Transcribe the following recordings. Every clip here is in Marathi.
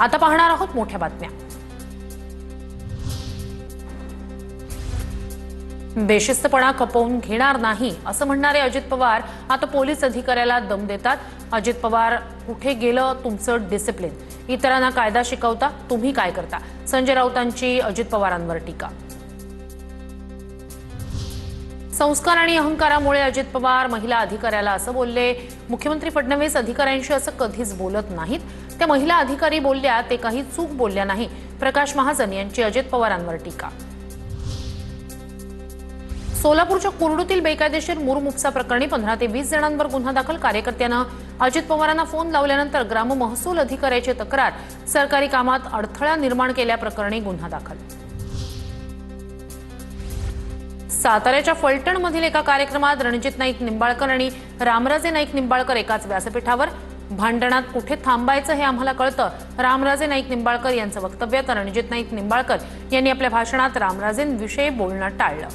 आता पाहणार आहोत मोठ्या बातम्या। बेशिस्तपणा खपवून घेणार नाही असं म्हणणारे अजित पवार आता पोलीस अधिकाऱ्याला दम देतात। अजित पवार, कुठे गेलं तुमचं डिसिप्लिन? इतरांना कायदा शिकवता, तुम्ही काय करता? संजय राऊतांची अजित पवारांवर टीका। संस्कार आणि अहंकारामुळे अजित पवार महिला अधिकाऱ्याला असं बोलले। मुख्यमंत्री फडणवीस अधिकाऱ्यांशी असं कधीच बोलत नाहीत। त्या महिला अधिकारी बोलल्या ते काही चूक बोलल्या नाही। प्रकाश महाजन यांची अजित पवारांवर टीका। सोलापूरच्या कुर्डूतील बेकायदेशीर मूर उपसा प्रकरणी 15 ते 20 जणांवर गुन्हा दाखल। कार्यकर्त्यानं अजित पवारांना फोन लावल्यानंतर ग्राम महसूल अधिकाऱ्याची तक्रार। सरकारी कामात अडथळा निर्माण केल्याप्रकरणी गुन्हा दाखल। साताऱ्याच्या फलटणमधील एका कार्यक्रमात रणजित नाईक निंबाळकर आणि रामराजे नाईक निंबाळकर एकाच व्यासपीठावर। भांडणात कुठे थांबायचं हे आम्हाला कळतं, रामराजे नाईक निंबाळकर यांचं वक्तव्य। तर रणजित नाईक निंबाळकर यांनी आपल्या भाषणात रामराजेंविषयी बोलणं टाळलं।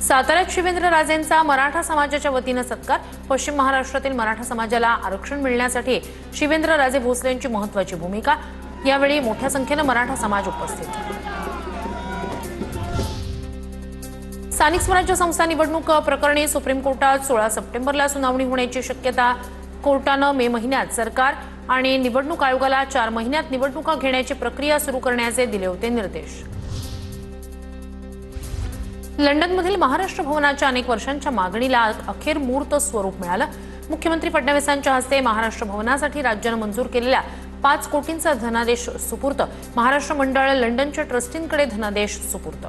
साताऱ्यात शिवेंद्रराजेंचा मराठा समाजाच्या वतीनं सत्कार। पश्चिम महाराष्ट्रातील मराठा समाजाला आरक्षण मिळण्यासाठी शिवेंद्रराजे भोसलेंची महत्त्वाची भूमिका। यावेळी मोठ्या संख्येनं मराठा समाज उपस्थित। स्थानिक स्वराज्य संस्था निवडणूक प्रकरणी सुप्रीम कोर्टात 16 सप्टेंबरला सुनावणी होण्याची शक्यता। कोर्टानं मे महिन्यात सरकार आणि निवडणूक आयोगाला 4 महिन्यात निवडणुका घेण्याची प्रक्रिया सुरू करण्याचे दिले होते निर्देश। लंडनमधील महाराष्ट्र भवनाच्या अनेक वर्षांच्या मागणीला अखेर मूर्त स्वरूप मिळालं। मुख्यमंत्री फडणवीसांच्या हस्ते महाराष्ट्र भवनासाठी राज्यानं मंजूर केलेल्या 5 कोटींचा धनादेश सुपूर्त। महाराष्ट्र मंडळ लंडनच्या ट्रस्टींकडे धनादेश सुपूर्त।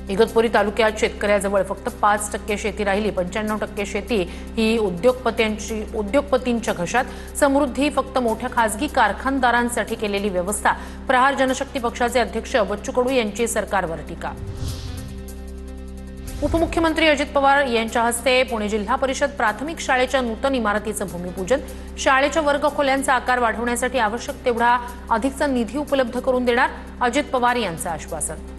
इगतपुरी तालुक्यात शेतकऱ्याजवळ फक्त 5% शेती राहिली। 95% शेती ही उद्योगपतींच्या घशात। समृद्धी फक्त मोठ्या खासगी कारखानदारांसाठी केलेली व्यवस्था। प्रहार जनशक्ती पक्षाचे अध्यक्ष बच्चू कडू यांची सरकारवर टीका। उपमुख्यमंत्री अजित पवार यांच्या हस्ते पुणे जिल्हा परिषद प्राथमिक शाळेच्या नूतन इमारतीचं भूमिपूजन। शाळेच्या वर्गखोल्यांचा आकार वाढवण्यासाठी आवश्यक तेवढा अधिकचा निधी उपलब्ध करून देणार, अजित पवार यांचं आश्वासन।